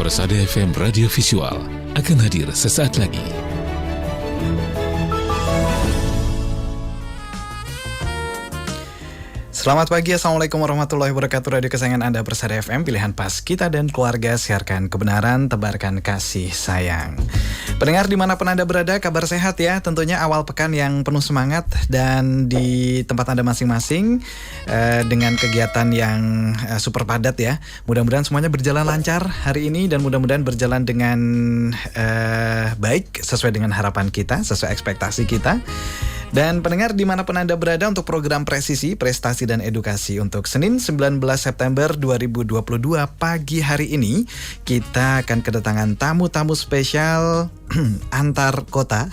Persada FM Radio Visual akan hadir sesaat lagi. Selamat pagi, Assalamualaikum warahmatullahi wabarakatuh. Radio kesayangan Anda, Persada FM, pilihan pas kita dan keluarga. Siarkan kebenaran, tebarkan kasih sayang. Pendengar dimanapun Anda berada, kabar sehat ya. Tentunya awal pekan yang penuh semangat dan di tempat Anda masing-masing dengan kegiatan yang super padat ya. Mudah-mudahan semuanya berjalan lancar hari ini dan mudah-mudahan berjalan dengan baik sesuai dengan harapan kita, sesuai ekspektasi kita. Dan pendengar dimanapun Anda berada, untuk program Presisi, Prestasi dan Edukasi untuk Senin 19 September 2022 pagi hari ini, kita akan kedatangan tamu-tamu spesial antar kota,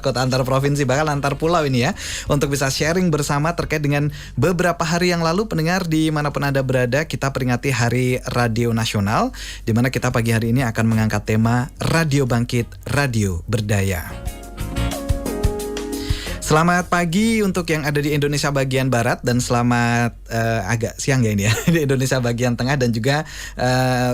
antar provinsi, bahkan antar pulau ini ya, untuk bisa sharing bersama terkait dengan beberapa hari yang lalu. Pendengar dimanapun Anda berada, kita peringati Hari Radio Nasional, di mana kita pagi hari ini akan mengangkat tema Radio Bangkit, Radio Berdaya. Selamat pagi untuk yang ada di Indonesia bagian Barat dan selamat agak siang ya ini ya di Indonesia bagian Tengah, dan juga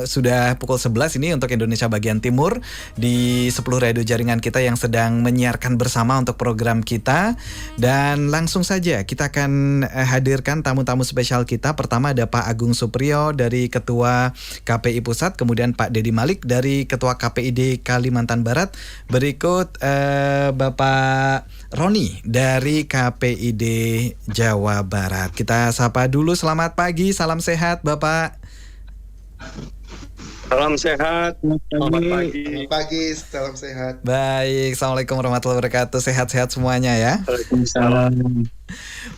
sudah pukul 11 ini untuk Indonesia bagian Timur di 10 radio jaringan kita yang sedang menyiarkan bersama untuk program kita. Dan langsung saja kita akan hadirkan tamu-tamu spesial kita. Pertama ada Pak Agung Supriyo dari Ketua KPI Pusat, kemudian Pak Dedi Malik dari Ketua KPID Kalimantan Barat. Berikut Bapak Roni dari KPID Jawa Barat. Kita sapa dulu. Selamat pagi, salam sehat Bapak. Salam sehat, selamat pagi. Selamat pagi, salam sehat. Baik, Assalamualaikum warahmatullahi wabarakatuh. Sehat-sehat semuanya ya. Waalaikumsalam.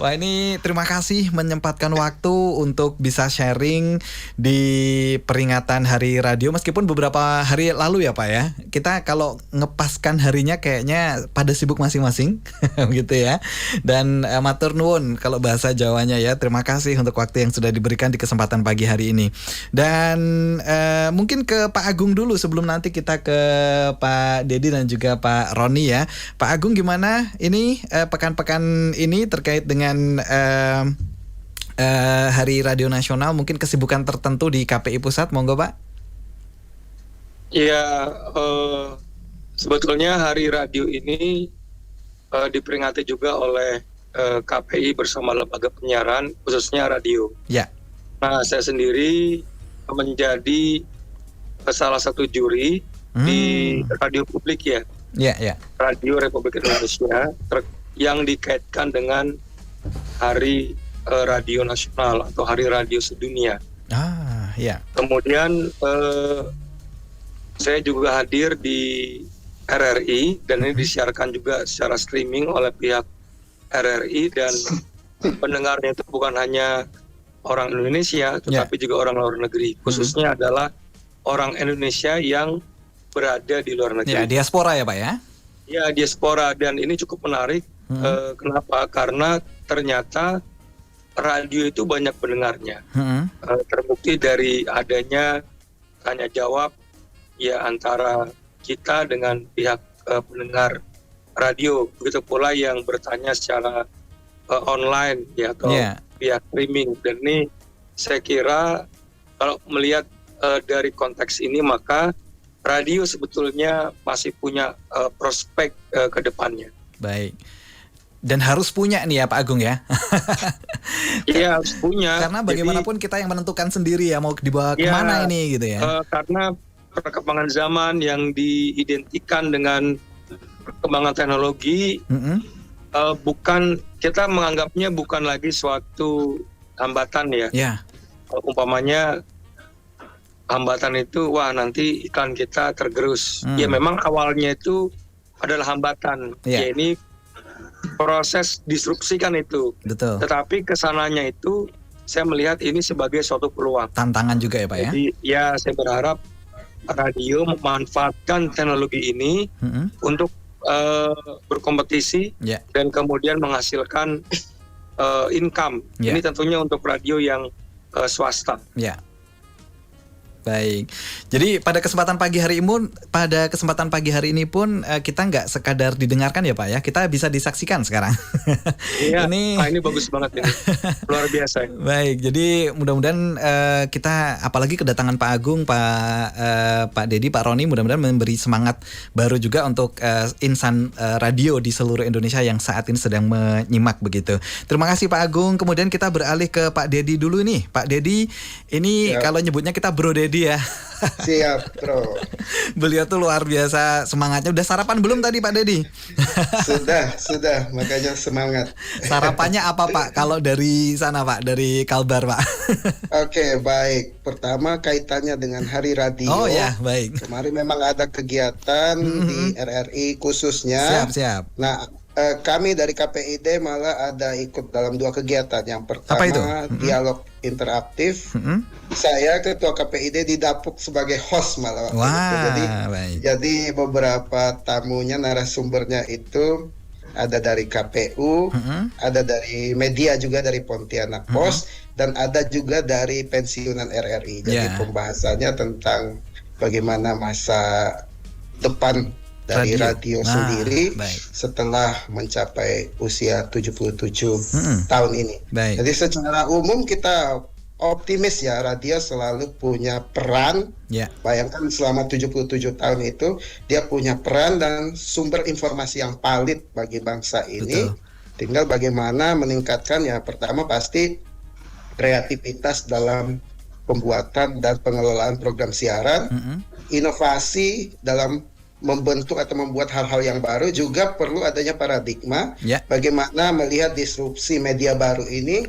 Wah, ini terima kasih menyempatkan waktu untuk bisa sharing di peringatan Hari Radio, meskipun beberapa hari lalu ya Pak ya. Kita kalau ngepaskan harinya kayaknya pada sibuk masing-masing gitu ya. Dan matur nuwun kalau bahasa Jawanya ya. Terima kasih untuk waktu yang sudah diberikan di kesempatan pagi hari ini. Dan mungkin ke Pak Agung dulu sebelum nanti kita ke Pak Dedi dan juga Pak Roni ya. Pak Agung, gimana ini pekan-pekan ini terkait dengan Hari Radio Nasional, mungkin kesibukan tertentu di KPI Pusat, monggo Pak. Ya, sebetulnya Hari Radio ini diperingati juga oleh KPI bersama lembaga penyiaran, khususnya radio. Ya. Nah, saya sendiri menjadi salah satu juri di radio publik ya. Ya. Radio Republik Indonesia yang dikaitkan dengan Hari Radio Nasional atau Hari Radio Sedunia. Ya. Kemudian saya juga hadir di RRI dan ini disiarkan juga secara streaming oleh pihak RRI, dan pendengarnya itu bukan hanya orang Indonesia tetapi juga orang luar negeri, khususnya adalah orang Indonesia yang berada di luar negeri. Ya, diaspora ya Pak ya? Ya, diaspora, dan ini cukup menarik. Kenapa? Karena ternyata radio itu banyak pendengarnya. Terbukti dari adanya tanya jawab ya antara kita dengan pihak pendengar radio, begitu pula yang bertanya secara online ya atau pihak streaming. Dan ini saya kira kalau melihat dari konteks ini, maka radio sebetulnya masih punya prospek ke depannya. Baik. Dan harus punya nih ya Pak Agung ya. Iya, harus punya. Karena bagaimanapun kita yang menentukan sendiri ya mau dibawa kemana ini gitu ya. Karena perkembangan zaman yang diidentikan dengan perkembangan teknologi, bukan, kita menganggapnya bukan lagi suatu hambatan ya. Umpamanya hambatan itu, wah nanti iklan kita tergerus. Ya memang awalnya itu adalah hambatan. Ya ini proses disrupsi kan itu. Betul. Tetapi kesananya itu saya melihat ini sebagai suatu peluang. Tantangan juga ya Pak ya. Jadi ya saya berharap radio memanfaatkan teknologi ini untuk berkompetisi dan kemudian menghasilkan income. Ini tentunya untuk radio yang swasta. Baik. Jadi pada kesempatan pagi hari ini pun kita nggak sekadar didengarkan ya Pak ya, kita bisa disaksikan sekarang. Iya. Ini bagus banget ini, luar biasa. Baik. Jadi mudah-mudahan kita, apalagi kedatangan Pak Agung, Pak Dedi, Pak Roni, mudah-mudahan memberi semangat baru juga untuk insan radio di seluruh Indonesia yang saat ini sedang menyimak begitu. Terima kasih Pak Agung. Kemudian kita beralih ke Pak Dedi dulu nih. Pak Dedi, ini kalau nyebutnya kita Bro Dedi ya. Siap, Bro. Beliau tuh luar biasa semangatnya. Udah sarapan belum tadi Pak Dedi? Sudah, makanya semangat. Sarapannya apa Pak? Kalau dari sana Pak, dari Kalbar Pak. Oke, baik. Pertama kaitannya dengan Hari Radio. Oh ya, baik. Kemarin memang ada kegiatan di RRI khususnya. Siap. Nah, kami dari KPID malah ada ikut dalam 2 kegiatan. Yang pertama apa itu? Dialog interaktif. Saya ketua KPID didapuk sebagai host malah. Wah, jadi beberapa tamunya, narasumbernya itu ada dari KPU, ada dari media juga dari Pontianak Post, dan ada juga dari pensiunan RRI. Jadi pembahasannya tentang bagaimana masa depan dari radio sendiri setelah mencapai usia 77 tahun ini. Jadi secara umum kita optimis ya, radio selalu punya peran. Bayangkan selama 77 tahun itu dia punya peran dan sumber informasi yang valid bagi bangsa ini. Tinggal bagaimana meningkatkan, ya pertama pasti kreativitas dalam pembuatan dan pengelolaan program siaran, inovasi dalam membentuk atau membuat hal-hal yang baru, juga perlu adanya paradigma bagaimana melihat disrupsi media baru ini.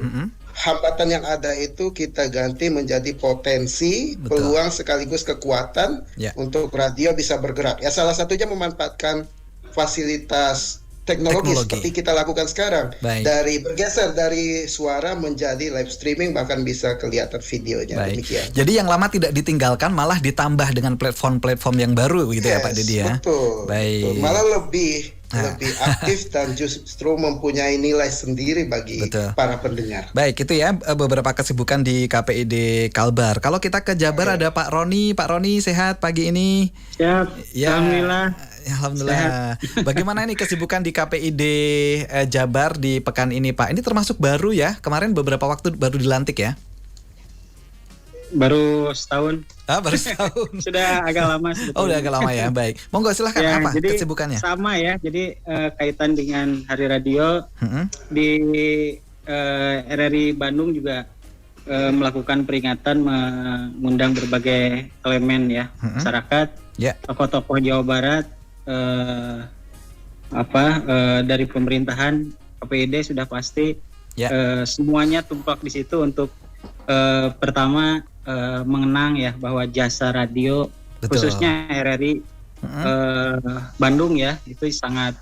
Hambatan yang ada itu kita ganti menjadi potensi, peluang sekaligus kekuatan untuk radio bisa bergerak. Ya salah satunya memanfaatkan fasilitas teknologi seperti kita lakukan sekarang. Dari bergeser dari suara menjadi live streaming, bahkan bisa kelihatan videonya. Demikian. Jadi yang lama tidak ditinggalkan, malah ditambah dengan platform-platform yang baru gitu ya Pak Dedi ya. Betul. Malah lebih aktif dan justru mempunyai nilai sendiri bagi para pendengar. Baik, itu ya beberapa kesibukan di KPID Kalbar. Kalau kita ke Jabar ada Pak Roni. Pak Roni sehat pagi ini? Siap. Ya. Alhamdulillah. Bagaimana ini kesibukan di KPID Jabar di pekan ini Pak? Ini termasuk baru ya? Kemarin beberapa waktu baru dilantik ya? Baru setahun. Baru setahun. Sudah agak lama sebetulnya. Oh, udah agak lama ya. Baik. Monggo silahkan apa jadi kesibukannya? Sama ya. Jadi kaitan dengan Hari Radio di RRI Bandung juga melakukan peringatan, mengundang berbagai elemen ya, masyarakat, tokoh-tokoh Jawa Barat, dari pemerintahan, KPID sudah pasti semuanya tumpak di situ untuk pertama mengenang ya bahwa jasa radio khususnya RRI Bandung ya itu sangat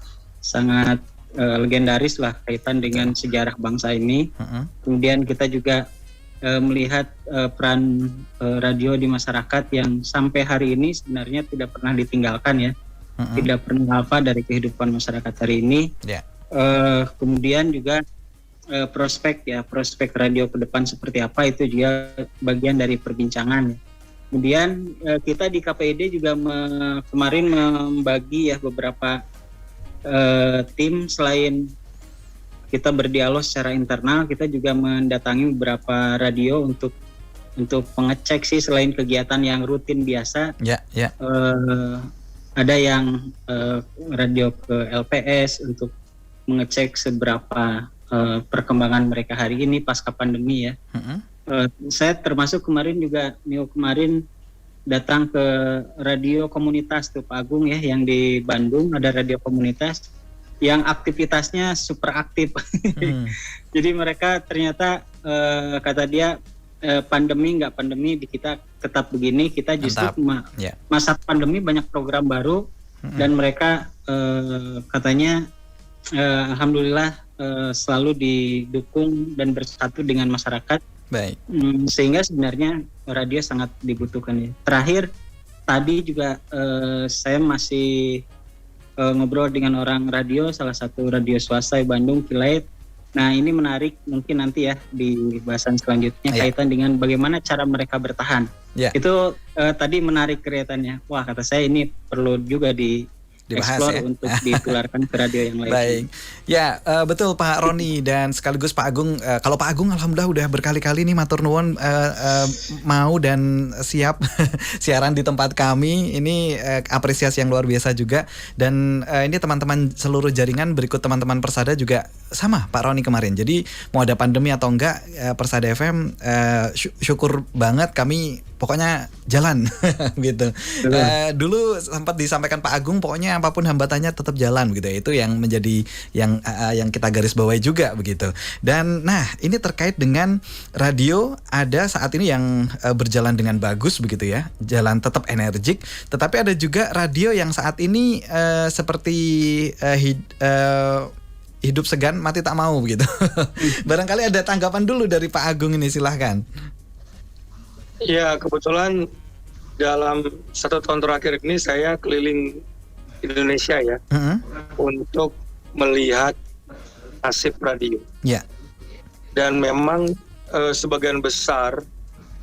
legendaris lah kaitan dengan sejarah bangsa ini. Kemudian kita juga melihat peran radio di masyarakat yang sampai hari ini sebenarnya tidak pernah ditinggalkan ya, tidak pernah apa dari kehidupan masyarakat hari ini. Kemudian juga prospek radio ke depan seperti apa itu juga bagian dari perbincangan. Kemudian kita di KPID juga kemarin membagi ya beberapa tim. Selain kita berdialog secara internal, kita juga mendatangi beberapa radio untuk pengecek sih, selain kegiatan yang rutin biasa. Ada yang radio ke LPS untuk mengecek seberapa perkembangan mereka hari ini pasca pandemi ya. Saya termasuk kemarin datang ke radio komunitas tuh Pak Agung ya, yang di Bandung ada radio komunitas yang aktivitasnya super aktif. Jadi mereka ternyata kata dia pandemi nggak pandemi di kita tetap begini, kita justru masa pandemi banyak program baru dan mereka katanya alhamdulillah selalu didukung dan bersatu dengan masyarakat. Sehingga sebenarnya radio sangat dibutuhkan ya. Terakhir tadi juga saya masih ngobrol dengan orang radio, salah satu radio swasta di Bandung, Kilait. Nah ini menarik, mungkin nanti ya di bahasan selanjutnya kaitan dengan bagaimana cara mereka bertahan Itu tadi menarik kelihatannya. Wah, kata saya ini perlu juga dibahas explore ya untuk ditularkan ke radio yang lain. Baik, ya betul Pak Roni dan sekaligus Pak Agung. Kalau Pak Agung alhamdulillah udah berkali-kali nih matur nuwun mau dan siap siaran di tempat kami. Ini apresiasi yang luar biasa juga. Dan ini teman-teman seluruh jaringan berikut teman-teman Persada juga sama Pak Roni kemarin. Jadi mau ada pandemi atau enggak, Persada FM syukur banget kami pokoknya jalan gitu. Dulu sempat disampaikan Pak Agung, pokoknya apapun hambatannya tetap jalan gitu ya. Itu yang menjadi yang kita garis bawahi juga begitu. Dan nah, ini terkait dengan radio ada saat ini yang berjalan dengan bagus begitu ya. Jalan tetap energik, tetapi ada juga radio yang saat ini seperti hidup segan mati tak mau begitu. Barangkali ada tanggapan dulu dari Pak Agung ini, silahkan. Ya, kebetulan dalam 1 tahun terakhir ini saya keliling Indonesia ya, untuk melihat nasib radio. Ya. Dan memang sebagian besar,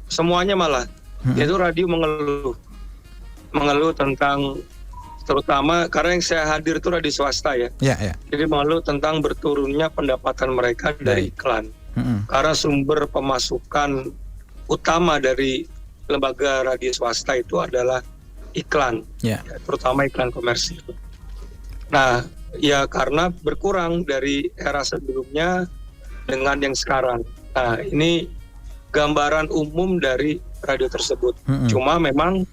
semuanya malah, yaitu radio mengeluh tentang, terutama karena yang saya hadir itu radio swasta ya. Ya. Jadi mengeluh tentang berturunnya pendapatan mereka dari iklan. Karena sumber pemasukan utama dari lembaga radio swasta itu adalah iklan, terutama iklan komersil. Nah, ya karena berkurang dari era sebelumnya dengan yang sekarang. Nah, ini gambaran umum dari radio tersebut. Cuma memang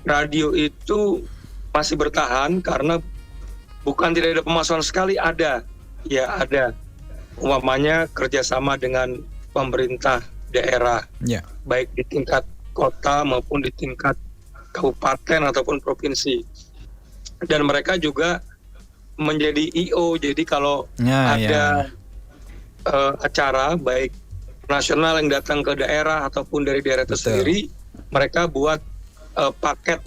radio itu masih bertahan karena bukan tidak ada pemasukan sekali, ada. Ya ada. Umpamanya kerjasama dengan pemerintah daerah, baik di tingkat kota maupun di tingkat kabupaten ataupun provinsi. Dan mereka juga menjadi I.O. Jadi kalau ada acara baik nasional yang datang ke daerah ataupun dari daerah itu sendiri, mereka buat paket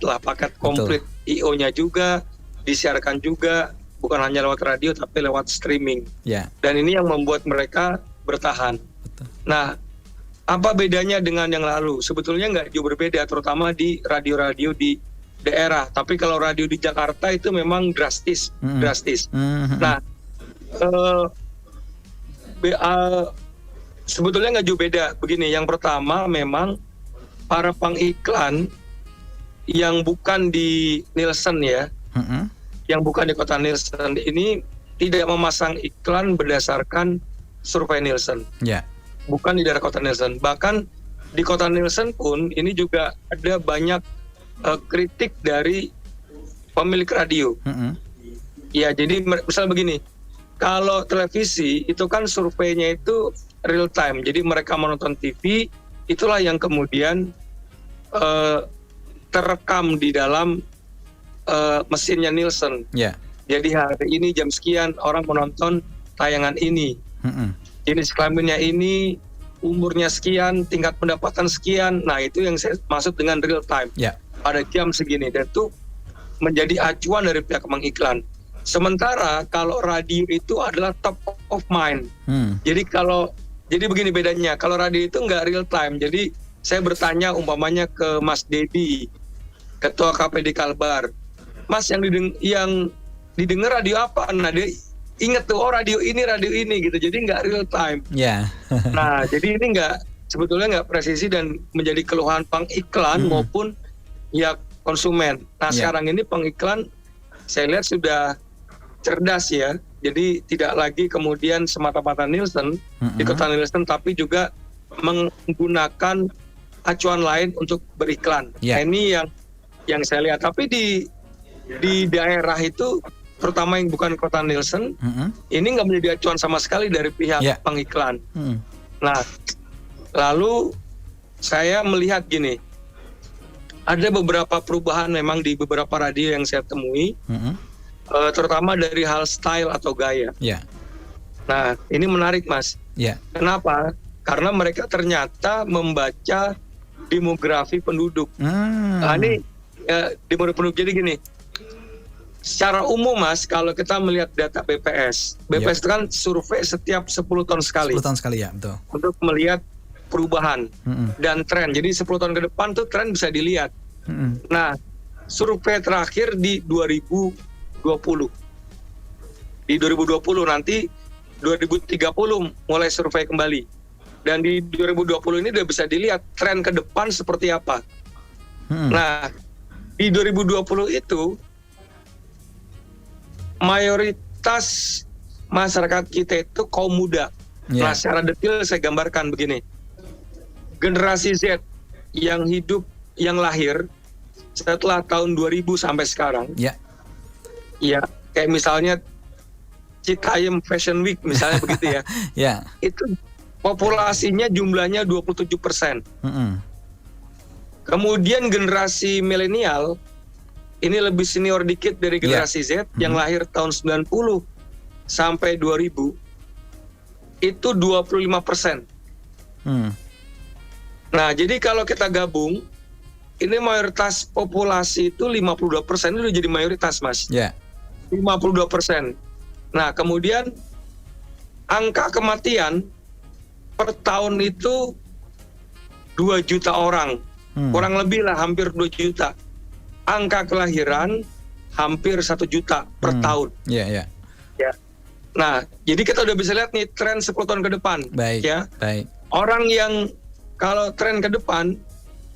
komplit. I.O.nya juga disiarkan juga, bukan hanya lewat radio tapi lewat streaming. Dan ini yang membuat mereka bertahan. Nah, apa bedanya dengan yang lalu? Sebetulnya nggak jauh berbeda, terutama di radio-radio di daerah. Tapi kalau radio di Jakarta itu memang drastis. Nah, sebetulnya nggak jauh beda. Begini, yang pertama memang para pengiklan yang bukan di Nielsen ya, yang bukan di kota Nielsen ini tidak memasang iklan berdasarkan survei Nielsen. Bukan di daerah kota Nielsen. Bahkan di kota Nielsen pun ini juga ada banyak kritik dari pemilik radio. Ya, jadi misal begini, kalau televisi itu kan surveinya itu real time. Jadi mereka menonton TV, itulah yang kemudian terekam di dalam mesinnya Nielsen. Jadi hari ini jam sekian orang menonton tayangan ini. Jenis kelaminnya ini, umurnya sekian, tingkat pendapatan sekian. Nah, itu yang saya maksud dengan real time. Pada jam segini. Dan itu menjadi acuan dari pihak pengiklan. Sementara kalau radio itu adalah top of mind. Jadi begini bedanya. Kalau radio itu nggak real time. Jadi saya bertanya umpamanya ke Mas Dedi, Ketua KPD Kalbar. Mas, yang didengar radio apa? Nah, dia inget tuh, radio ini gitu. Jadi nggak real time. Nah, jadi ini sebetulnya nggak presisi dan menjadi keluhan pengiklan maupun ya konsumen. Nah, sekarang ini pengiklan saya lihat sudah cerdas ya. Jadi tidak lagi kemudian semata-mata Nielsen di kota Nielsen, tapi juga menggunakan acuan lain untuk beriklan. Nah, ini yang saya lihat. Tapi di daerah itu, terutama yang bukan kota Nielsen, ini nggak menjadi acuan sama sekali dari pihak pengiklan. Nah, lalu saya melihat gini, ada beberapa perubahan memang di beberapa radio yang saya temui, terutama dari hal style atau gaya. Nah, ini menarik, Mas. Kenapa? Karena mereka ternyata membaca demografi penduduk. Nah, ini demografi penduduk, jadi gini, secara umum, Mas, kalau kita melihat data BPS itu kan survei setiap 10 tahun sekali. 10 tahun sekali, ya, betul. Untuk melihat perubahan dan tren. Jadi 10 tahun ke depan tuh tren bisa dilihat. Nah, survei terakhir di 2020. Di 2020 nanti 2030 mulai survei kembali. Dan di 2020 ini udah bisa dilihat tren ke depan seperti apa. Nah, di 2020 itu mayoritas masyarakat kita itu kaum muda. Nah, secara detail saya gambarkan begini. Generasi Z yang hidup, yang lahir setelah tahun 2000 sampai sekarang. Ya, kayak misalnya Citayam Fashion Week misalnya begitu ya. Itu populasinya jumlahnya 27%. Kemudian generasi milenial ini lebih senior dikit dari generasi Z yang lahir tahun 90 sampai 2000 itu 25%. Nah, jadi kalau kita gabung ini mayoritas populasi itu 52% itu udah jadi mayoritas, Mas. 52%. Nah, kemudian angka kematian per tahun itu 2 juta orang. Kurang lebih lah, hampir 2 juta. Angka kelahiran hampir 1 juta per tahun. Ya. Nah, jadi kita udah bisa lihat nih tren 10 tahun ke depan. Baik. Orang yang kalau tren ke depan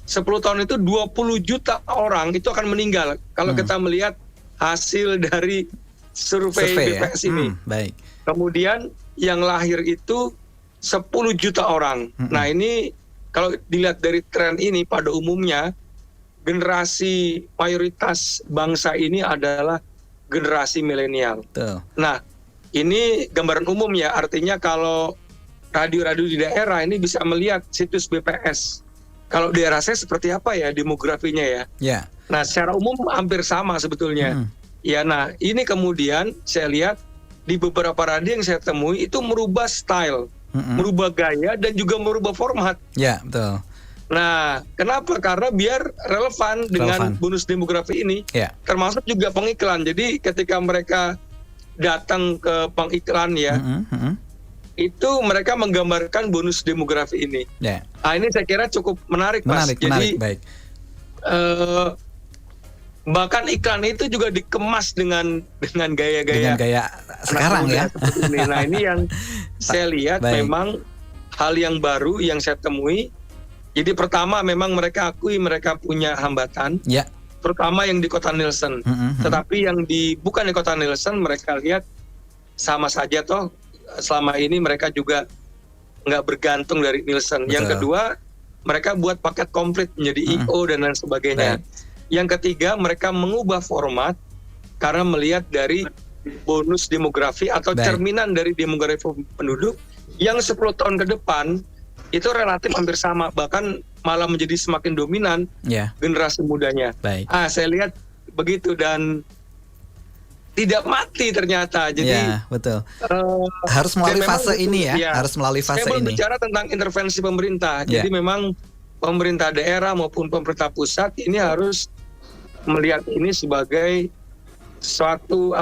10 tahun itu 20 juta orang itu akan meninggal kalau kita melihat hasil dari survei BPS ini. Kemudian yang lahir itu 10 juta orang. Nah, ini kalau dilihat dari tren ini pada umumnya generasi mayoritas bangsa ini adalah generasi milenial. Nah, ini gambaran umum ya, artinya kalau radio-radio di daerah ini bisa melihat situs BPS. Kalau di daerah saya seperti apa ya demografinya ya? Nah, secara umum hampir sama sebetulnya. Ya, nah ini kemudian saya lihat di beberapa radio yang saya temui itu merubah style, merubah gaya dan juga merubah format. Betul. Nah, kenapa? Karena biar relevan dengan bonus demografi ini, termasuk juga pengiklan. Jadi ketika mereka datang ke pengiklan ya, itu mereka menggambarkan bonus demografi ini. Nah, ini saya kira cukup menarik, Mas. Jadi bahkan iklan itu juga dikemas dengan gaya-gaya sekarang ya. Nah, ini yang saya lihat memang hal yang baru yang saya temui. Jadi pertama memang mereka akui mereka punya hambatan, terutama yang di kota Nielsen. Tetapi yang bukan di kota Nielsen mereka lihat sama saja toh. Selama ini mereka juga nggak bergantung dari Nielsen. Yang kedua, mereka buat paket komplit menjadi IO dan lain sebagainya. Yang ketiga, mereka mengubah format karena melihat dari bonus demografi atau cerminan dari demografi penduduk yang 10 tahun ke depan itu relatif hampir sama, bahkan malah menjadi semakin dominan generasi mudanya. Saya lihat begitu dan tidak mati ternyata. Jadi betul. Harus melalui fase ini ya. Harus melalui fase saya ini. Saya berbicara tentang intervensi pemerintah. Jadi memang pemerintah daerah maupun pemerintah pusat ini harus melihat ini sebagai suatu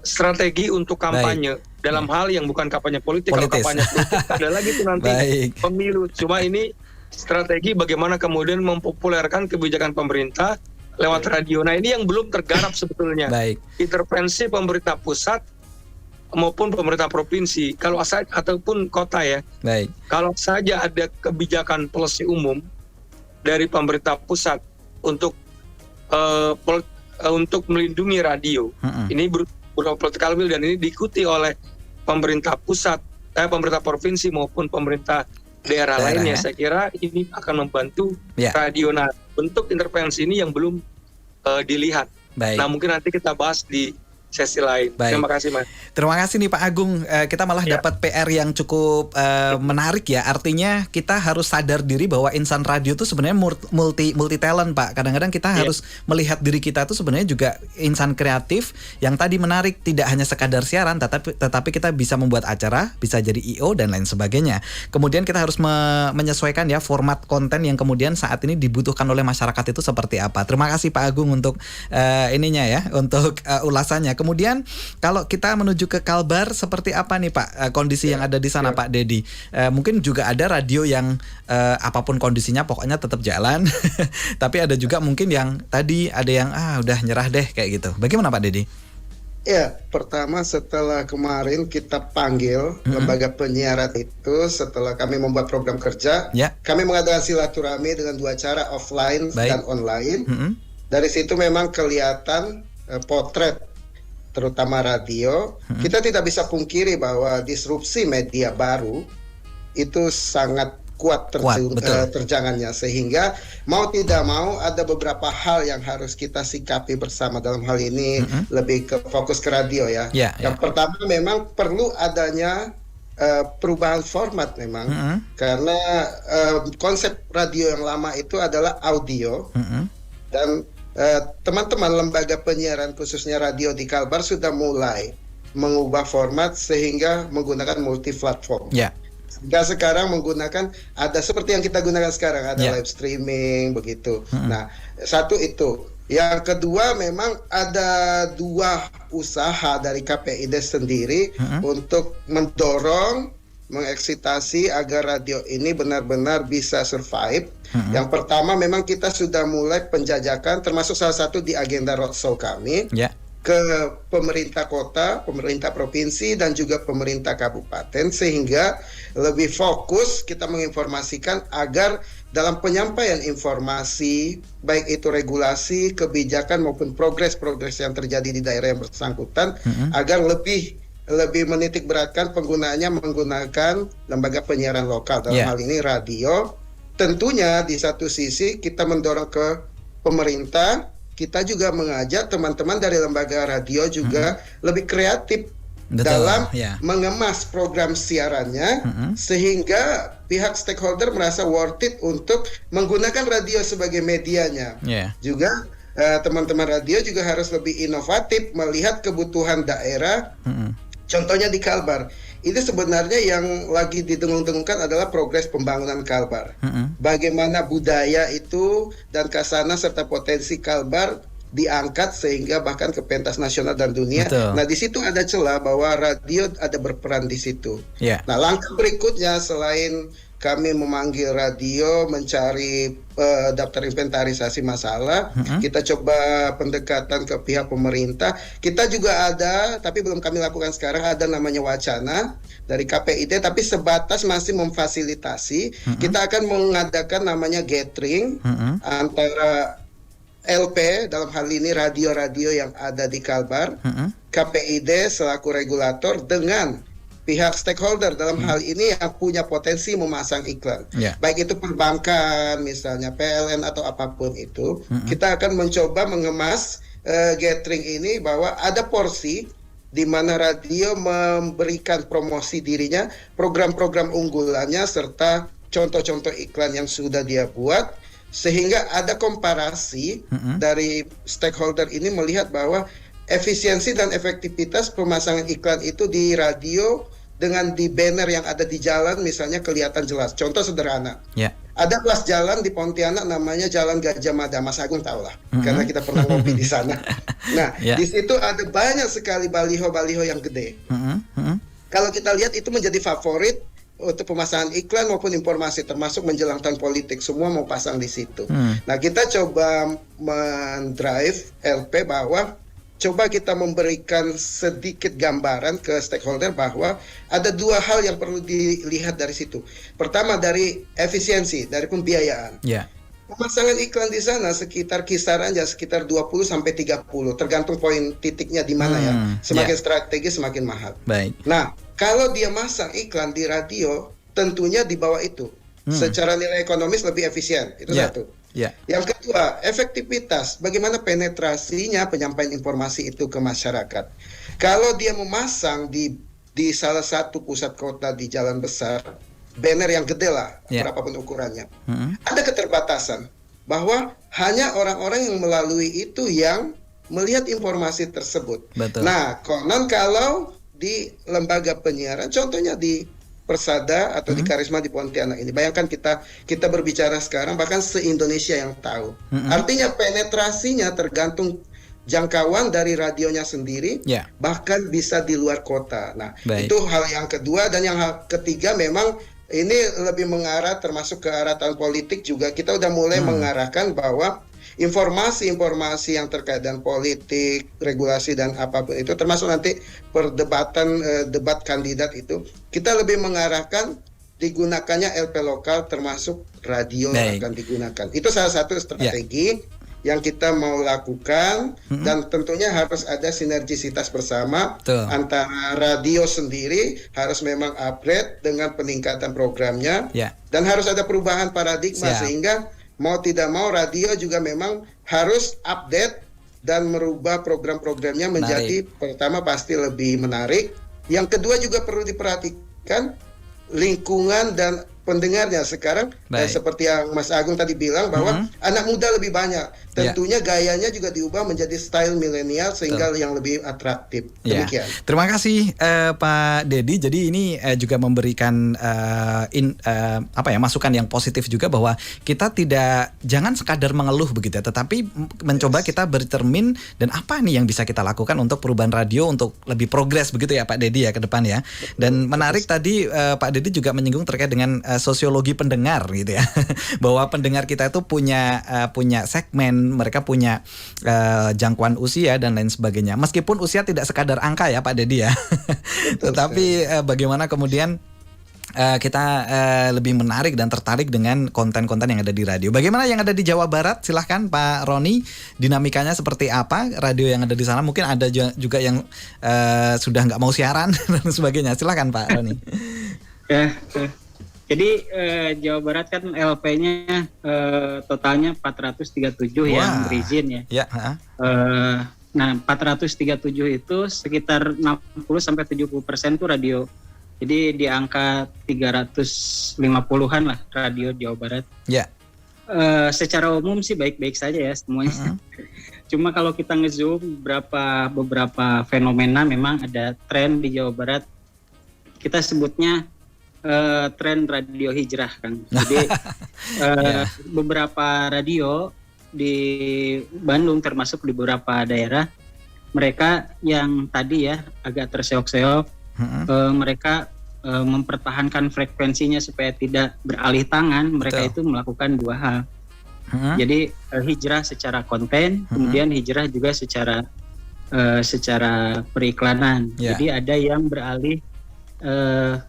strategi untuk kampanye dalam hal yang bukan kampanye politik. Kalau kampanye politik ada lagi itu nanti pemilu. Cuma ini strategi bagaimana kemudian mempopulerkan kebijakan pemerintah lewat radio. Nah, ini yang belum tergarap sebetulnya. Intervensi pemerintah pusat maupun pemerintah provinsi, kalau ataupun kota ya. Kalau saja ada kebijakan policy umum dari pemerintah pusat untuk melindungi radio. Ini berupa political will dan ini diikuti oleh pemerintah pusat, pemerintah provinsi maupun pemerintah daerah lainnya. Saya kira ini akan membantu radio. Nah, bentuk intervensi ini yang belum dilihat. Nah, mungkin nanti kita bahas di sesi lain. Terima kasih, Mas. Terima kasih nih Pak Agung. Kita malah dapat PR yang cukup menarik ya. Artinya kita harus sadar diri bahwa insan radio itu sebenarnya multi talent, Pak. Kadang-kadang kita harus melihat diri kita itu sebenarnya juga insan kreatif yang tadi menarik, tidak hanya sekadar siaran, tetapi kita bisa membuat acara, bisa jadi IO dan lain sebagainya. Kemudian kita harus menyesuaikan ya format konten yang kemudian saat ini dibutuhkan oleh masyarakat itu seperti apa. Terima kasih Pak Agung untuk ininya ya, untuk ulasannya. kemudian kalau kita menuju ke Kalbar seperti apa nih Pak kondisi yang ada di sana Pak Dedi? Mungkin juga ada radio yang apapun kondisinya pokoknya tetap jalan. Tapi ada juga mungkin yang tadi ada yang udah nyerah deh kayak gitu. Bagaimana Pak Dedi? Ya, pertama setelah kemarin kita panggil lembaga penyiaran itu setelah kami membuat program kerja, kami mengadakan silaturahmi dengan 2 cara, offline dan online. Dari situ memang kelihatan potret terutama radio. Kita tidak bisa pungkiri bahwa disrupsi media baru itu sangat kuat terjangannya, sehingga mau tidak mau ada beberapa hal yang harus kita sikapi bersama. Dalam hal ini lebih ke fokus ke radio ya. Yang pertama memang perlu adanya perubahan format memang, karena konsep radio yang lama itu adalah audio, dan teman-teman lembaga penyiaran khususnya radio di Kalbar sudah mulai mengubah format sehingga menggunakan multi platform. Sehingga sekarang menggunakan ada seperti yang kita gunakan sekarang, ada live streaming begitu. Nah, satu itu. Yang kedua memang ada 2 usaha dari KPID sendiri untuk mendorong, mengeksitasi agar radio ini benar-benar bisa survive. Yang pertama memang kita sudah mulai penjajakan, termasuk salah satu di agenda roadshow kami, ke pemerintah kota, pemerintah provinsi, dan juga pemerintah kabupaten, sehingga lebih fokus kita menginformasikan agar dalam penyampaian informasi, baik itu regulasi, kebijakan maupun progres-progres yang terjadi di daerah yang bersangkutan, agar lebih menitik beratkan penggunaannya menggunakan lembaga penyiaran lokal, dalam hal ini radio. Tentunya di satu sisi kita mendorong ke pemerintah, kita juga mengajak teman-teman dari lembaga radio juga lebih kreatif dalam mengemas program siarannya, sehingga pihak stakeholder merasa worth it untuk menggunakan radio sebagai medianya. Juga teman-teman radio juga harus lebih inovatif melihat kebutuhan daerah. Contohnya di Kalbar, itu sebenarnya yang lagi didengung-dengungkan adalah progres pembangunan Kalbar. Bagaimana budaya itu dan kasana serta potensi Kalbar diangkat sehingga bahkan ke pentas nasional dan dunia. Nah, di situ ada celah bahwa radio ada berperan di situ. Nah, langkah berikutnya selain kami memanggil radio mencari daftar inventarisasi masalah, kita coba pendekatan ke pihak pemerintah. Kita juga ada, tapi belum kami lakukan sekarang, ada namanya wacana dari KPID, tapi sebatas masih memfasilitasi. Kita akan mengadakan namanya gathering antara LP, dalam hal ini radio-radio yang ada di Kalbar, KPID selaku regulator dengan pihak stakeholder, dalam hal ini yang punya potensi memasang iklan, baik itu perbankan misalnya, PLN atau apapun itu. Kita akan mencoba mengemas gathering ini bahwa ada porsi di mana radio memberikan promosi dirinya, program-program unggulannya, serta contoh-contoh iklan yang sudah dia buat, sehingga ada komparasi dari stakeholder ini melihat bahwa efisiensi dan efektivitas pemasangan iklan itu di radio dengan di banner yang ada di jalan misalnya kelihatan jelas. Contoh sederhana, ada kelas jalan di Pontianak namanya Jalan Gajah Mada, Mas Agung tahu lah, karena kita pernah ngopi di sana. Nah, di situ ada banyak sekali baliho-baliho yang gede. Kalau kita lihat itu menjadi favorit untuk pemasangan iklan maupun informasi, termasuk menjelang tahun politik, semua mau pasang di situ. Nah, kita coba mendrive LP bahwa coba kita memberikan sedikit gambaran ke stakeholder bahwa ada 2 hal yang perlu dilihat dari situ. Pertama dari efisiensi, dari pembiayaan. Pemasangan iklan di sana sekitar kisarannya sekitar 20 sampai 30, tergantung poin titiknya di mana ya. Semakin strategis semakin mahal. Nah, kalau dia masang iklan di radio, tentunya di bawah itu. Secara nilai ekonomis lebih efisien. Itu satu. Yang kedua, efektivitas. Bagaimana penetrasinya penyampaian informasi itu ke masyarakat. Kalau dia memasang di salah satu pusat kota di jalan besar, banner yang gede lah, berapapun ukurannya, ada keterbatasan bahwa hanya orang-orang yang melalui itu yang melihat informasi tersebut. Nah, konon kalau di lembaga penyiaran, contohnya di Persada atau di Karisma di Pontianak ini, bayangkan kita berbicara sekarang bahkan se-Indonesia yang tahu. Artinya penetrasinya tergantung jangkauan dari radionya sendiri, bahkan bisa di luar kota. Nah, itu hal yang kedua. Dan yang hal ketiga memang ini lebih mengarah termasuk ke arah tahun politik juga. Kita udah mulai mengarahkan bahwa informasi-informasi yang terkait dengan politik, regulasi dan apapun itu, termasuk nanti perdebatan debat kandidat itu, kita lebih mengarahkan digunakannya LP lokal termasuk radio yang akan digunakan. Itu salah satu strategi yang kita mau lakukan, dan tentunya harus ada sinergisitas bersama antara radio sendiri harus memang upgrade dengan peningkatan programnya, dan harus ada perubahan paradigma sehingga mau tidak mau radio juga memang harus update dan merubah program-programnya menjadi pertama pasti lebih menarik. Yang kedua juga perlu diperhatikan lingkungan dan pendengarnya. Sekarang seperti yang Mas Agung tadi bilang bahwa anak muda lebih banyak. Tentunya gayanya juga diubah menjadi style milenial sehingga yang lebih atraktif. Demikian. Terima kasih Pak Dedi. Jadi ini juga memberikan masukan yang positif juga bahwa kita jangan sekadar mengeluh begitu ya, tetapi mencoba kita bercermin dan apa nih yang bisa kita lakukan untuk perubahan radio untuk lebih progres begitu ya Pak Dedi ya ke depan ya. Dan menarik tadi Pak Dedi juga menyinggung terkait dengan sosiologi pendengar gitu ya. Bahwa pendengar kita itu punya segmen, mereka punya jangkauan usia dan lain sebagainya. Meskipun usia tidak sekadar angka ya Pak Dedi ya. Tetapi bagaimana kemudian kita lebih menarik dan tertarik dengan konten-konten yang ada di radio. Bagaimana yang ada di Jawa Barat? Silahkan Pak Roni, dinamikanya seperti apa radio yang ada di sana? Mungkin ada juga yang sudah nggak mau siaran dan sebagainya. Silahkan Pak Roni. Jadi Jawa Barat kan LP-nya totalnya 437 yang berizin ya. Nah 437 itu sekitar 60-70% itu radio. Jadi di angka 350-an lah radio Jawa Barat. Secara umum sih baik-baik saja ya semuanya. Cuma kalau kita ngezoom beberapa fenomena memang ada tren di Jawa Barat. Kita sebutnya tren radio hijrah kan. Jadi beberapa radio di Bandung termasuk di beberapa daerah, mereka yang tadi ya agak terseok-seok, mereka mempertahankan frekuensinya supaya tidak beralih tangan. Mereka itu melakukan dua hal. Jadi hijrah secara konten, kemudian hijrah juga secara periklanan. Jadi ada yang beralih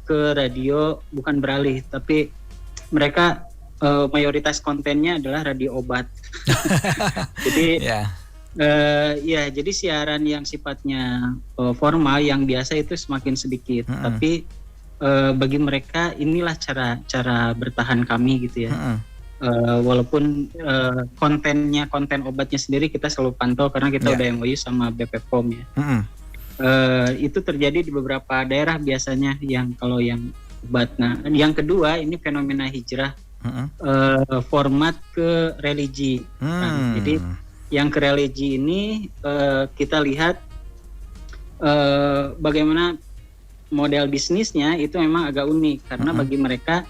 ke radio, bukan beralih, tapi mereka mayoritas kontennya adalah radio obat. Jadi jadi siaran yang sifatnya formal yang biasa itu semakin sedikit. Tapi bagi mereka inilah cara bertahan kami gitu ya. Walaupun konten obatnya sendiri kita selalu pantau karena kita udah MOU sama BPOM ya. Itu terjadi di beberapa daerah biasanya kalau yang obat. Nah, yang kedua ini fenomena hijrah format ke religi. Nah, jadi yang ke religi ini kita lihat bagaimana model bisnisnya itu memang agak unik karena bagi mereka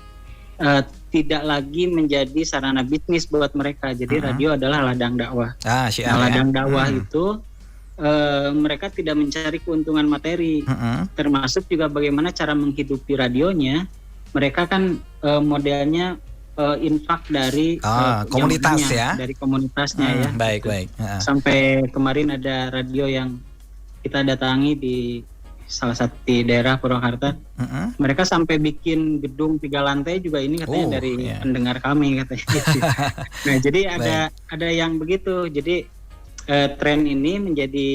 tidak lagi menjadi sarana bisnis buat mereka. Jadi radio adalah ladang dakwah. Ladang dakwah itu mereka tidak mencari keuntungan materi, termasuk juga bagaimana cara menghidupi radionya. Mereka kan modelnya infak dari komunitas ya, dari komunitasnya ya. Baik. Sampai kemarin ada radio yang kita datangi di salah satu di daerah Purwakarta. Mereka sampai bikin gedung 3 lantai juga ini katanya dari pendengar kami katanya. Nah jadi ada yang begitu. Jadi tren ini menjadi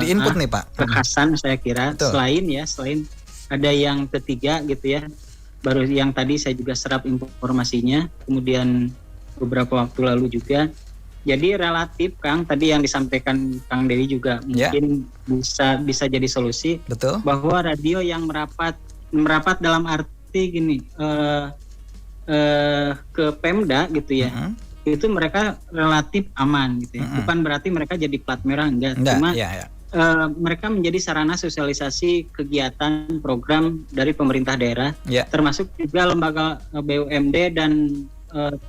input nih Pak, kekhasan saya kira. Selain ada yang ketiga gitu ya, baru yang tadi saya juga serap informasinya kemudian beberapa waktu lalu juga. Jadi relatif Kang tadi yang disampaikan Kang Dewi juga mungkin bisa jadi solusi. Bahwa radio yang merapat dalam arti gini ke Pemda gitu ya. Itu mereka relatif aman gitu ya. Bukan berarti mereka jadi plat merah, enggak. Cuma mereka menjadi sarana sosialisasi kegiatan program dari pemerintah daerah, termasuk juga lembaga BUMD dan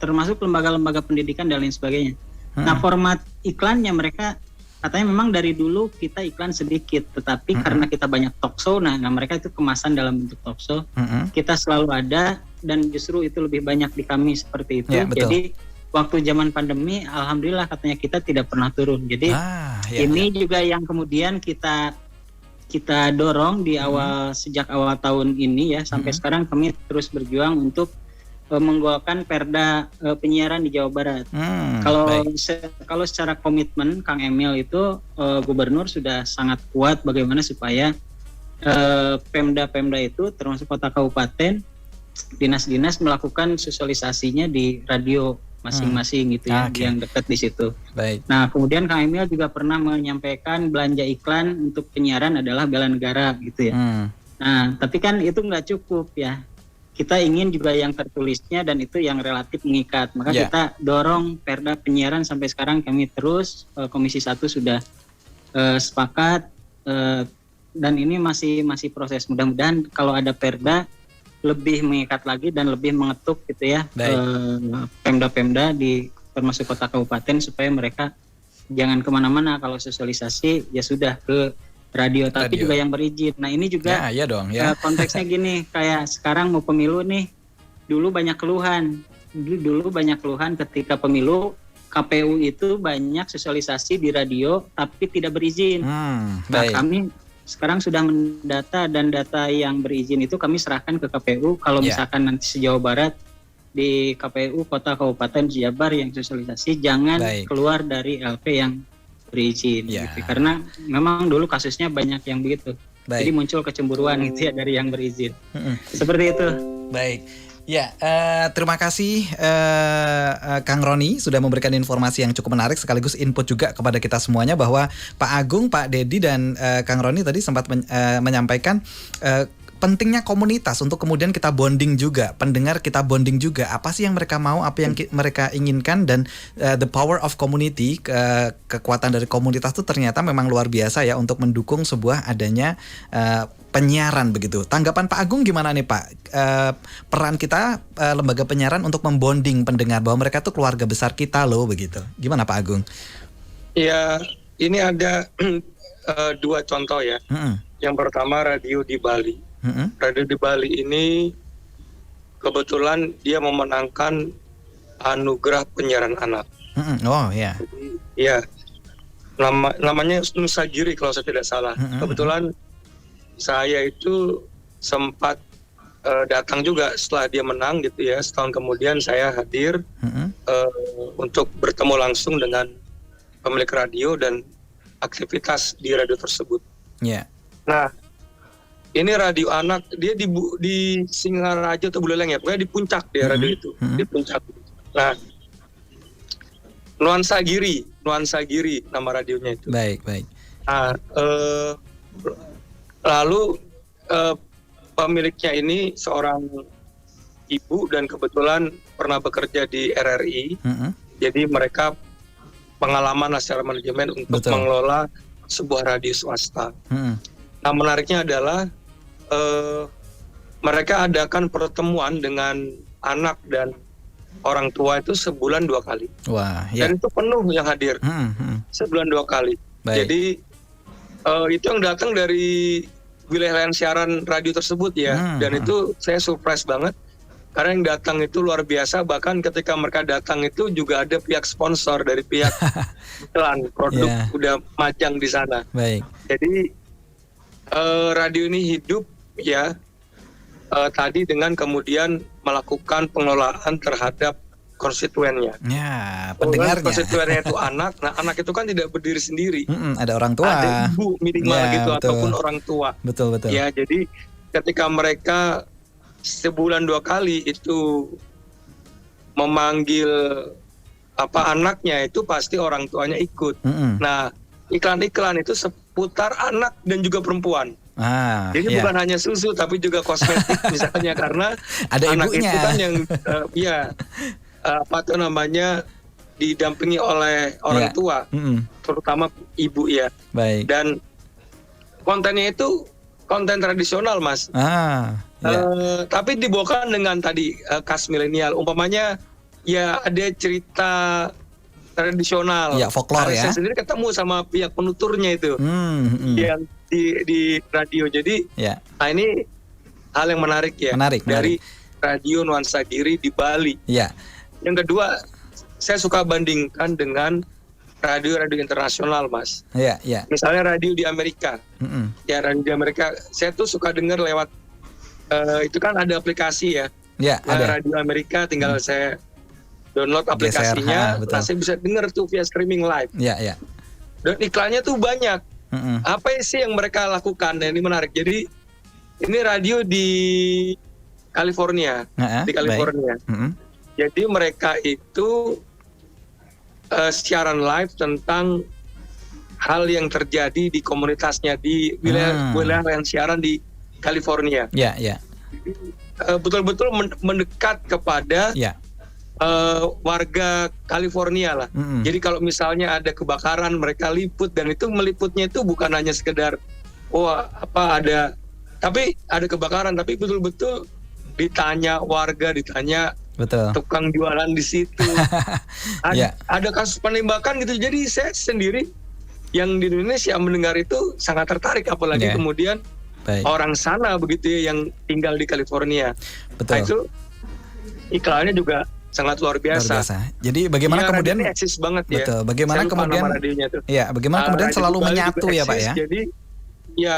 termasuk lembaga-lembaga pendidikan dan lain sebagainya. Nah format iklannya mereka katanya memang dari dulu kita iklan sedikit, tetapi karena kita banyak talkshow, nah mereka itu kemasan dalam bentuk talkshow, kita selalu ada dan justru itu lebih banyak di kami seperti itu. Ya, betul. Jadi waktu zaman pandemi, alhamdulillah katanya kita tidak pernah turun. Jadi ini juga yang kemudian kita dorong di sejak awal tahun ini ya sampai sekarang kami terus berjuang untuk menggolkan perda penyiaran di Jawa Barat. Kalau secara komitmen Kang Emil itu gubernur sudah sangat kuat bagaimana supaya pemda-pemda itu termasuk kota kabupaten, dinas-dinas melakukan sosialisasinya di radio masing-masing gitu ya, yang dekat di situ. Baik. Nah, kemudian Kang Emil juga pernah menyampaikan belanja iklan untuk penyiaran adalah bela negara gitu ya. Nah, tapi kan itu nggak cukup ya. Kita ingin juga yang tertulisnya dan itu yang relatif mengikat. Maka kita dorong perda penyiaran sampai sekarang kami terus Komisi 1 sudah sepakat dan ini masih proses. Mudah-mudahan kalau ada perda lebih mengikat lagi dan lebih mengetuk gitu ya pemda-pemda di termasuk kota kabupaten supaya mereka jangan kemana-mana kalau sosialisasi ya sudah ke radio tapi juga yang berizin. Nah ini juga konteksnya gini, kayak sekarang mau pemilu nih, dulu banyak keluhan ketika pemilu KPU itu banyak sosialisasi di radio tapi tidak berizin. Nah kami sekarang sudah mendata dan data yang berizin itu kami serahkan ke KPU. Kalau misalkan nanti se-Jawa Barat di KPU kota kabupaten Jabar yang sosialisasi jangan keluar dari LP yang berizin gitu. Karena memang dulu kasusnya banyak yang begitu. Jadi muncul kecemburuan gitu ya dari yang berizin. Seperti itu. Baik. Ya, terima kasih Kang Roni sudah memberikan informasi yang cukup menarik sekaligus input juga kepada kita semuanya bahwa Pak Agung, Pak Dedi dan Kang Roni tadi sempat menyampaikan pentingnya komunitas untuk kemudian kita bonding juga, pendengar kita bonding juga. Apa sih yang mereka mau, apa yang mereka inginkan, dan the power of community, kekuatan dari komunitas itu ternyata memang luar biasa ya untuk mendukung sebuah adanya penyiaran begitu. Tanggapan Pak Agung gimana nih Pak? Peran kita lembaga penyiaran untuk membonding pendengar bahwa mereka tuh keluarga besar kita loh begitu. Gimana Pak Agung? Ya, ini ada dua contoh ya. Yang pertama radio di Bali. Radio di Bali ini kebetulan dia memenangkan anugerah penyiaran anak. Oh ya. Ya, namanya Nusa Giri kalau saya tidak salah. Kebetulan saya itu sempat datang juga setelah dia menang gitu ya. Setahun kemudian saya hadir untuk bertemu langsung dengan pemilik radio dan aktivitas di radio tersebut. Nah, ini radio anak, dia di Singaraja atau Buleleng ya, pokoknya di puncak dia radio itu, di puncak. Nah, Nuansa Giri nama radionya itu. Baik. Nah, lalu pemiliknya ini seorang ibu dan kebetulan pernah bekerja di RRI, jadi mereka pengalaman secara manajemen untuk mengelola sebuah radio swasta. Nah, menariknya adalah mereka adakan pertemuan dengan anak dan orang tua itu sebulan 2 kali. Dan itu penuh yang hadir, sebulan 2 kali. Jadi itu yang datang dari wilayah siaran radio tersebut ya. Dan itu saya surprise banget karena yang datang itu luar biasa. Bahkan ketika mereka datang itu juga ada pihak sponsor dari pihak iklan produk udah majang di sana. Jadi radio ini hidup ya tadi dengan kemudian melakukan pengelolaan terhadap konstituennya. Pendengarnya. Konstituennya itu anak. Nah, anak itu kan tidak berdiri sendiri. Ada orang tua. Ada ibu minimal gitu ataupun orang tua. Betul. Ya, jadi ketika mereka sebulan 2 kali itu memanggil anaknya itu pasti orang tuanya ikut. Nah, iklan-iklan itu seputar anak dan juga perempuan. Jadi bukan hanya susu tapi juga kosmetik misalnya karena ada anak ibunya. itu kan yang didampingi oleh orang tua, terutama ibu ya. Dan kontennya itu konten tradisional Mas. Tapi dibawakan dengan tadi khas milenial. Umpamanya ya ada cerita tradisional. Ya, folklore ya. Saya sendiri ketemu sama pihak penuturnya itu yang di radio. Jadi, nah ini hal yang menarik ya. Dari radio Nuansa Giri di Bali. Ya. Yang kedua, saya suka bandingkan dengan radio-radio internasional, Mas. Iya, iya. Misalnya radio di Amerika. Ya, radio di Amerika. Saya tuh suka dengar lewat itu kan ada aplikasi ya. Ya, ada. Radio Amerika, tinggal saya download aplikasinya, nah saya bisa dengar tuh via streaming live. Iya, iya. Dan iklannya tuh banyak. Apa sih yang mereka lakukan? Dan ini menarik. Jadi ini radio di California, di California. Jadi mereka itu siaran live tentang hal yang terjadi di komunitasnya di wilayah yang siaran di California. Iya, iya. Betul-betul mendekat kepada warga California lah. Jadi kalau misalnya ada kebakaran, mereka liput, dan itu meliputnya itu bukan hanya sekedar tapi ada kebakaran, tapi betul-betul ditanya warga, ditanya tukang jualan di situ. Ada kasus penembakan gitu. Jadi saya sendiri yang di Indonesia mendengar itu sangat tertarik, apalagi kemudian orang sana begitu ya, yang tinggal di California. Nah, itu iklannya juga sangat luar biasa. Jadi bagaimana kemudian ini eksis banget ya. Betul. Bagaimana kemudian bagaimana kemudian selalu menyatu ya, Pak ya. Jadi ya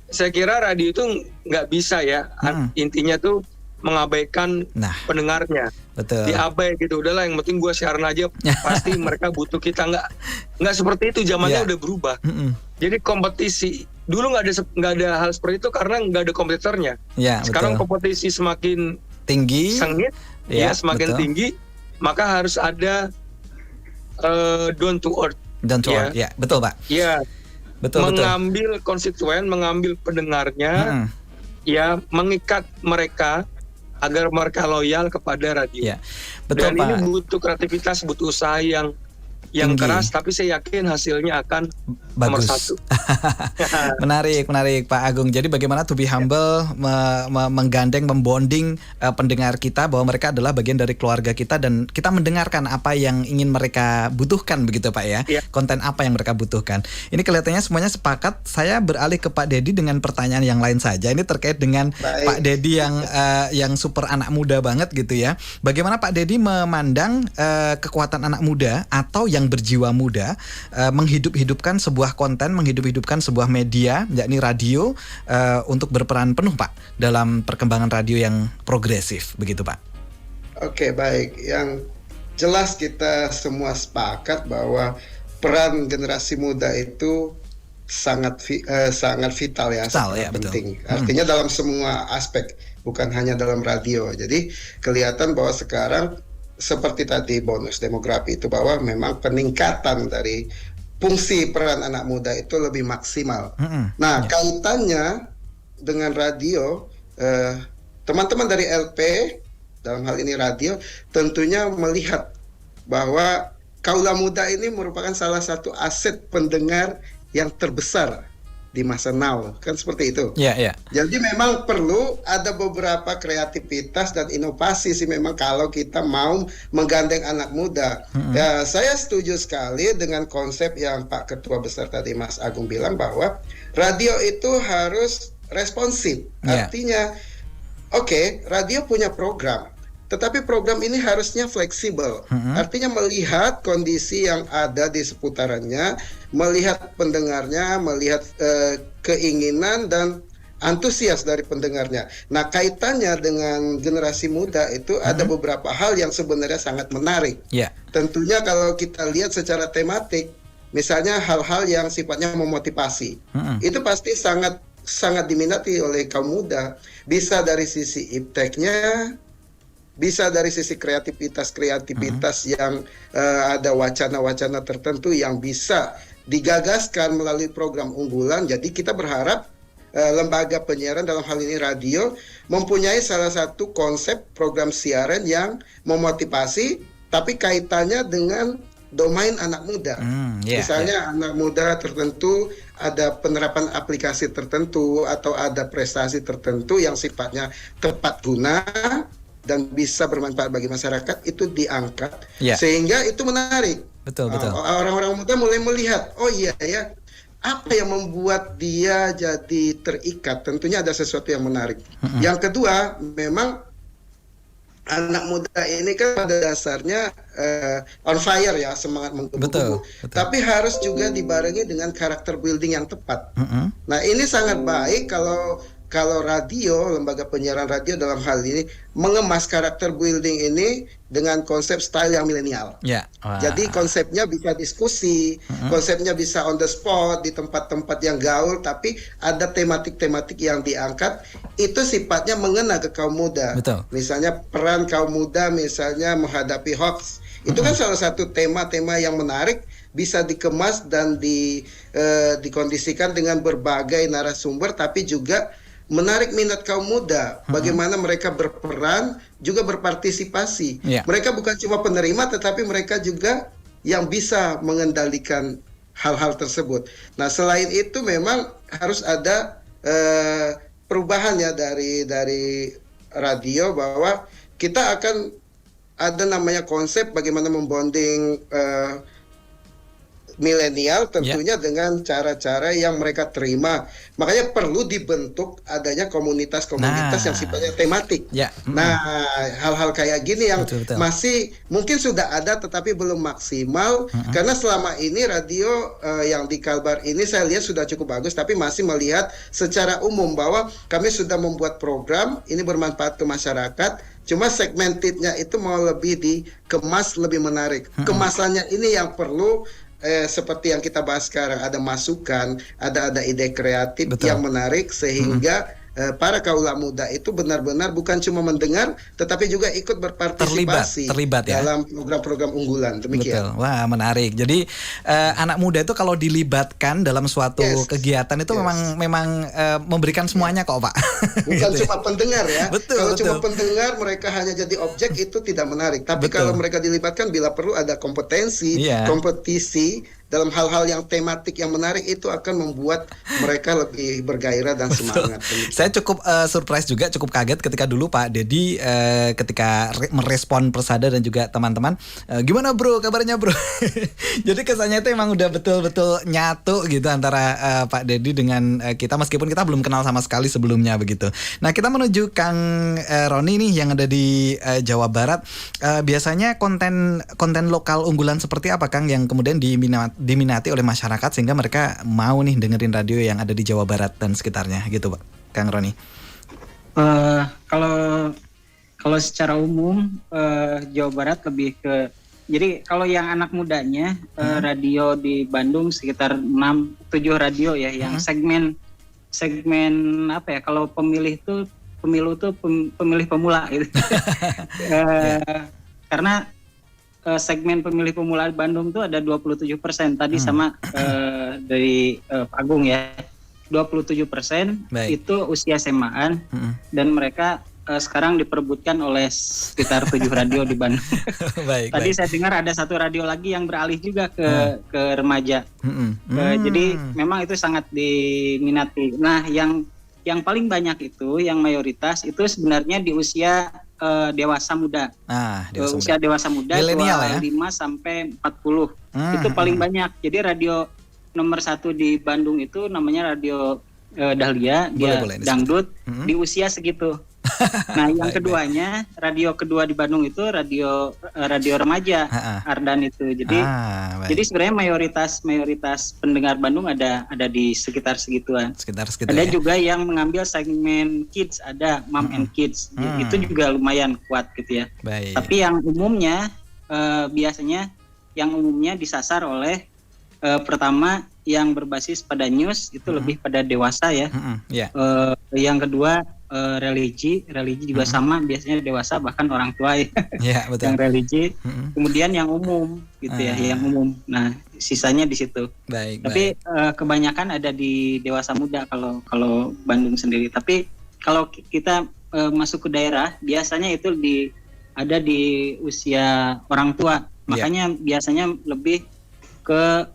saya kira radio itu nggak bisa ya. Intinya tuh mengabaikan pendengarnya. Betul. Diabai gitu, udahlah yang penting gue siaran aja, pasti mereka butuh kita. Nggak seperti itu, zamannya udah berubah. Jadi kompetisi dulu nggak ada hal seperti itu karena nggak ada kompetitornya. Sekarang kompetisi semakin tinggi, sengit, semakin tinggi, maka harus ada down to earth. Betul, Pak. Iya. Mengambil konstituen, mengambil pendengarnya, mengikat mereka agar mereka loyal kepada radio. Betul, Dan Pak. ini butuh kreativitas, butuh usaha yang keras, tapi saya yakin hasilnya akan nomor satu. Menarik Pak Agung. Jadi bagaimana to be humble, menggandeng, membonding pendengar kita bahwa mereka adalah bagian dari keluarga kita, dan kita mendengarkan apa yang ingin mereka butuhkan, begitu Pak ya. Konten apa yang mereka butuhkan. Ini kelihatannya semuanya sepakat. Saya beralih ke Pak Dedi dengan pertanyaan yang lain saja. Ini terkait dengan Pak Dedi yang super anak muda banget gitu ya. Bagaimana Pak Dedi memandang kekuatan anak muda atau yang berjiwa muda menghidup-hidupkan sebuah konten, menghidup-hidupkan sebuah media, yakni radio, untuk berperan penuh Pak dalam perkembangan radio yang progresif, begitu Pak? Oke, baik. Yang jelas kita semua sepakat bahwa peran generasi muda itu sangat vital ya, sangat penting. Artinya dalam semua aspek, bukan hanya dalam radio. Jadi kelihatan bahwa sekarang seperti tadi bonus demografi itu, bahwa memang peningkatan dari fungsi peran anak muda itu lebih maksimal. Nah, kaitannya dengan radio, teman-teman dari LP, dalam hal ini radio, tentunya melihat bahwa kaula muda ini merupakan salah satu aset pendengar yang terbesar di masa now, kan seperti itu. Jadi memang perlu ada beberapa kreativitas dan inovasi sih memang kalau kita mau menggandeng anak muda. Ya, saya setuju sekali dengan konsep yang Pak Ketua Besar tadi Mas Agung bilang bahwa radio itu harus responsif. Artinya, radio punya program, tetapi program ini harusnya fleksibel. Artinya melihat kondisi yang ada di seputarannya, melihat pendengarnya, melihat keinginan dan antusias dari pendengarnya. Nah, kaitannya dengan generasi muda itu ada beberapa hal yang sebenarnya sangat menarik. Tentunya kalau kita lihat secara tematik, misalnya hal-hal yang sifatnya memotivasi, itu pasti sangat diminati oleh kaum muda. Bisa dari sisi ipteknya, bisa dari sisi kreativitas yang ada wacana-wacana tertentu yang bisa digagaskan melalui program unggulan. Jadi kita berharap lembaga penyiaran, dalam hal ini radio, mempunyai salah satu konsep program siaran yang memotivasi, tapi kaitannya dengan domain anak muda. Misalnya anak muda tertentu ada penerapan aplikasi tertentu atau ada prestasi tertentu yang sifatnya tepat guna dan bisa bermanfaat bagi masyarakat itu diangkat, sehingga itu menarik. Betul. Orang-orang muda mulai melihat, oh iya ya, apa yang membuat dia jadi terikat? Tentunya ada sesuatu yang menarik. Yang kedua, memang anak muda ini kan pada dasarnya on fire ya, semangat menggebu-gebu. Tapi harus juga dibarengi dengan karakter building yang tepat. Nah, ini sangat baik kalau radio, lembaga penyiaran radio dalam hal ini mengemas karakter building ini dengan konsep style yang milenial. Jadi konsepnya bisa diskusi, konsepnya bisa on the spot di tempat-tempat yang gaul, tapi ada tematik-tematik yang diangkat itu sifatnya mengena ke kaum muda. Misalnya peran kaum muda misalnya menghadapi hoax. Itu kan salah satu tema-tema yang menarik, bisa dikemas dan dikondisikan dengan berbagai narasumber, tapi juga menarik minat kaum muda, bagaimana mereka berperan, juga berpartisipasi. Mereka bukan cuma penerima, tetapi mereka juga yang bisa mengendalikan hal-hal tersebut. Nah, selain itu memang harus ada perubahan ya dari radio, bahwa kita akan ada namanya konsep bagaimana membonding milenial tentunya dengan cara-cara yang mereka terima. Makanya perlu dibentuk adanya komunitas-komunitas yang sifatnya tematik. Nah, hal-hal kayak gini yang masih mungkin sudah ada tetapi belum maksimal, karena selama ini radio yang di Kalbar ini saya lihat sudah cukup bagus, tapi masih melihat secara umum bahwa kami sudah membuat program ini bermanfaat ke masyarakat, cuma segmentednya itu mau lebih dikemas, lebih menarik. Kemasannya ini yang perlu seperti yang kita bahas sekarang, ada masukan, ada ide kreatif yang menarik, sehingga para kaula muda itu benar-benar bukan cuma mendengar, tetapi juga ikut berpartisipasi terlibat dalam program-program unggulan. Demikian. Wah, menarik. Jadi anak muda itu kalau dilibatkan dalam suatu kegiatan itu memang memberikan semuanya kok, Pak. Bukan cuma pendengar ya. Kalau cuma pendengar, mereka hanya jadi objek, itu tidak menarik. Tapi kalau mereka dilibatkan, bila perlu ada kompetensi, kompetisi dalam hal-hal yang tematik yang menarik, itu akan membuat mereka lebih bergairah dan semangat. Saya cukup surprise juga, cukup kaget ketika dulu Pak Dedi ketika merespon Persada dan juga teman-teman, gimana bro kabarnya bro. Jadi kesannya itu emang udah betul-betul nyatu gitu antara Pak Dedi dengan kita, meskipun kita belum kenal sama sekali sebelumnya begitu. Nah, kita menuju Kang Roni nih yang ada di Jawa Barat. Biasanya konten lokal unggulan seperti apa Kang yang kemudian diminati oleh masyarakat sehingga mereka mau nih dengerin radio yang ada di Jawa Barat dan sekitarnya gitu Pak Kang Roni? Kalau secara umum Jawa Barat lebih ke, jadi kalau yang anak mudanya radio di Bandung sekitar 6-7 radio ya yang segmen apa ya, kalau pemilu tuh pemilih pemula gitu. Karena segmen pemilih pemula Bandung tuh ada 27% tadi sama dari Pak Agung ya, 27% itu usia SMA-an dan mereka sekarang diperebutkan oleh sekitar 7 radio di Bandung. Tadi saya dengar ada satu radio lagi yang beralih juga ke remaja. Jadi memang itu sangat diminati. Nah, yang paling banyak itu, yang mayoritas itu sebenarnya di usia dewasa muda. Usia dewasa muda 25 sampai 40. Itu paling banyak. Jadi radio nomor 1 di Bandung itu namanya Radio Dahlia, dia dangdut di usia segitu. Nah, yang keduanya, radio kedua di Bandung itu radio remaja, Ardan itu. Jadi sebenarnya mayoritas pendengar Bandung ada di sekitar segituan. Ada juga yang mengambil segmen kids, ada mom and kids. Itu juga lumayan kuat gitu ya. Tapi yang umumnya biasanya disasar oleh pertama yang berbasis pada news itu lebih pada dewasa ya. Yang kedua religi juga sama, biasanya dewasa bahkan orang tua ya. Yang religi. Kemudian yang umum gitu ya, yang umum. Nah, sisanya di situ. Tapi kebanyakan ada di dewasa muda kalau Bandung sendiri. Tapi kalau kita masuk ke daerah, biasanya itu ada di usia orang tua. Makanya biasanya lebih ke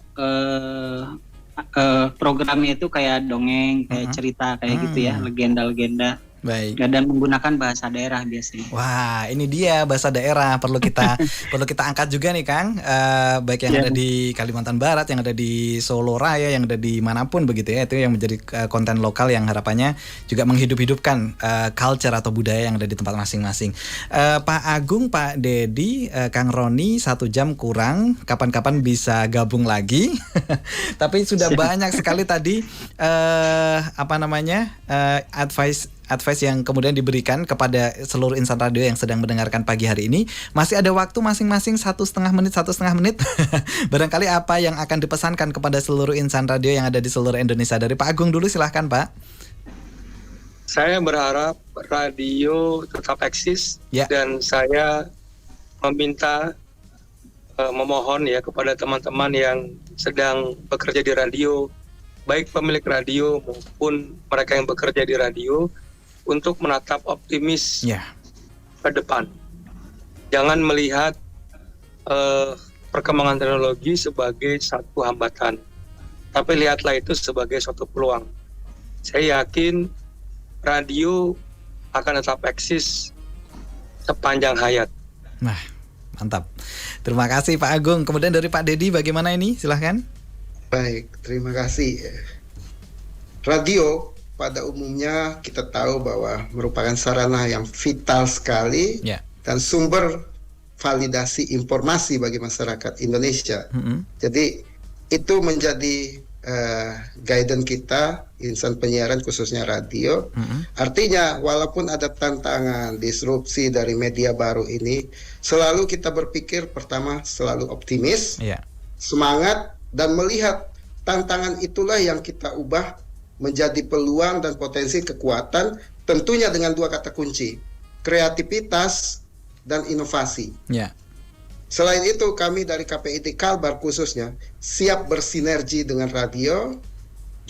programnya itu kayak dongeng, kayak cerita kayak gitu ya, legenda-legenda. Baik. Dan menggunakan bahasa daerah biasanya. Wah, ini dia bahasa daerah perlu kita angkat juga nih Kang. Baik yang ada di Kalimantan Barat, yang ada di Solo Raya, yang ada di manapun begitu ya. Itu yang menjadi konten lokal yang harapannya juga menghidupkan culture atau budaya yang ada di tempat masing-masing. Pak Agung, Pak Dedi, Kang Roni 1 jam kurang. Kapan-kapan bisa gabung lagi. Tapi sudah banyak sekali tadi advice yang kemudian diberikan kepada seluruh insan radio yang sedang mendengarkan pagi hari ini. Masih ada waktu masing-masing 1,5 menit. Barangkali apa yang akan dipesankan kepada seluruh insan radio yang ada di seluruh Indonesia. Dari Pak Agung dulu, silahkan Pak. Saya berharap radio tetap eksis dan saya memohon ya kepada teman-teman yang sedang bekerja di radio, baik pemilik radio maupun mereka yang bekerja di radio, untuk menatap optimis ke depan. Jangan melihat perkembangan teknologi sebagai satu hambatan, tapi lihatlah itu sebagai suatu peluang. Saya yakin radio akan tetap eksis sepanjang hayat. Nah, mantap. Terima kasih Pak Agung. Kemudian dari Pak Dedi bagaimana ini? Silahkan. Baik, terima kasih. Radio pada umumnya kita tahu bahwa merupakan sarana yang vital sekali dan sumber validasi informasi bagi masyarakat Indonesia. Jadi itu menjadi guidance kita, insan penyiaran khususnya radio. Artinya walaupun ada tantangan, disrupsi dari media baru ini, selalu kita berpikir pertama selalu optimis, semangat, dan melihat tantangan itulah yang kita ubah menjadi peluang dan potensi kekuatan, tentunya dengan 2 kata kunci, kreativitas dan inovasi. Selain itu kami dari KPIT Kalbar khususnya siap bersinergi dengan radio,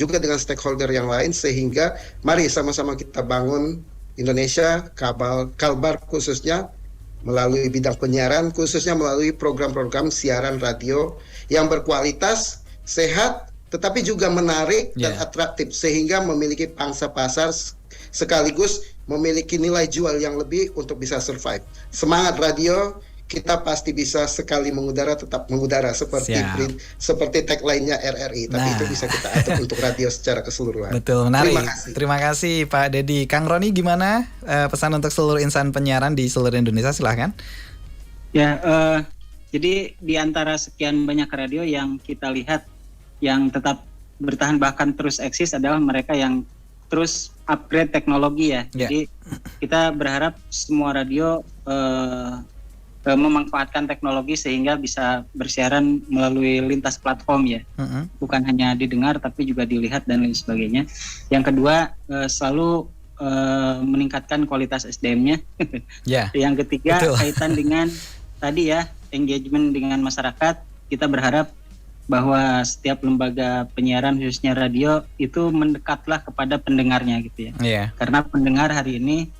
juga dengan stakeholder yang lain, sehingga mari sama-sama kita bangun Indonesia, Kalbar khususnya melalui bidang penyiaran, khususnya melalui program-program siaran radio yang berkualitas, sehat, tetapi juga menarik dan atraktif, sehingga memiliki pangsa pasar sekaligus memiliki nilai jual yang lebih untuk bisa survive. Semangat radio, kita pasti bisa sekali mengudara tetap mengudara seperti tagline-nya RRI, tapi itu bisa kita atur untuk radio secara keseluruhan. Betul, menarik. Terima kasih Pak Dedi. Kang Roni gimana pesan untuk seluruh insan penyiaran di seluruh Indonesia, silahkan. Ya, jadi di antara sekian banyak radio yang kita lihat yang tetap bertahan bahkan terus eksis adalah mereka yang terus upgrade teknologi ya. Jadi kita berharap semua radio memanfaatkan teknologi sehingga bisa bersiaran melalui lintas platform ya. Bukan hanya didengar tapi juga dilihat dan lain sebagainya. Yang kedua, selalu meningkatkan kualitas SDM-nya. Yang ketiga, kaitan dengan tadi ya, engagement dengan masyarakat. Kita berharap bahwa setiap lembaga penyiaran khususnya radio itu mendekatlah kepada pendengarnya gitu ya. Karena pendengar hari ini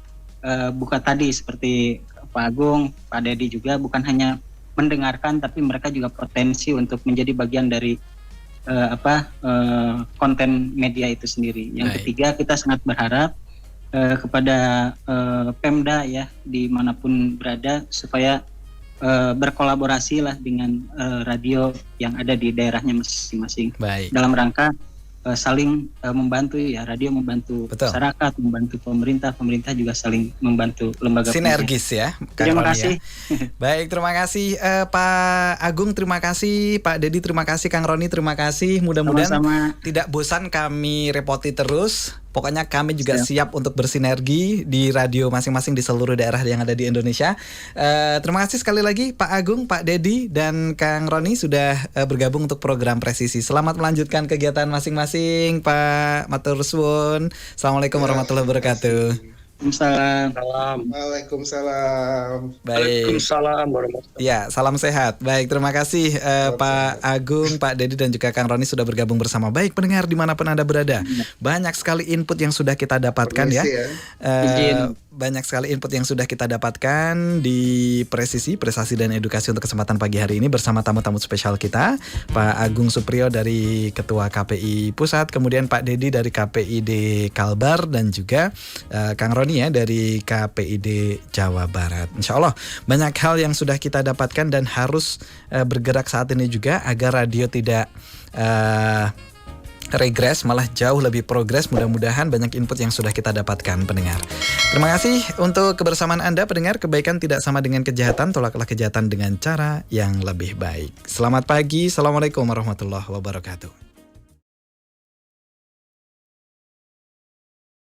bukan tadi seperti Pak Agung, Pak Dedi juga bukan hanya mendengarkan, tapi mereka juga potensi untuk menjadi bagian dari konten media itu sendiri. Yang ketiga, kita sangat berharap kepada Pemda ya dimanapun berada supaya berkolaborasi lah dengan radio yang ada di daerahnya masing-masing. Dalam rangka saling membantu ya, radio membantu masyarakat, membantu pemerintah juga saling membantu lembaga sinergis ya. Terima kasih. Baik, terima kasih Pak Agung, terima kasih Pak Dedi, terima kasih Kang Roni, terima kasih. Mudah-mudahan tidak bosan kami repoti terus. Pokoknya kami juga siap untuk bersinergi di radio masing-masing di seluruh daerah yang ada di Indonesia. Terima kasih sekali lagi Pak Agung, Pak Dedi, dan Kang Roni sudah bergabung untuk program Presisi. Selamat melanjutkan kegiatan masing-masing Pak. Matur suwun. Assalamualaikum warahmatullahi wabarakatuh. Waalaikumsalam. Waalaikumsalam warahmatullahi. Ya, salam sehat. Baik, terima kasih Pak Agung, Pak Dedi, dan juga Kang Roni sudah bergabung bersama. Baik, pendengar dimanapun Anda berada, banyak sekali input yang sudah kita dapatkan ya. banyak sekali input yang sudah kita dapatkan di Presisi, Prestasi dan Edukasi untuk kesempatan pagi hari ini bersama tamu-tamu spesial kita, Pak Agung Suprio dari Ketua KPI Pusat, kemudian Pak Dedi dari KPID Kalbar, dan juga Kang Roni ya dari KPID Jawa Barat. Insya Allah banyak hal yang sudah kita dapatkan dan harus bergerak saat ini juga agar radio tidak regres, malah jauh lebih progres. Mudah-mudahan banyak input yang sudah kita dapatkan pendengar. Terima kasih untuk kebersamaan Anda pendengar. Kebaikan tidak sama dengan kejahatan, tolaklah kejahatan dengan cara yang lebih baik. Selamat pagi, Assalamualaikum warahmatullahi wabarakatuh.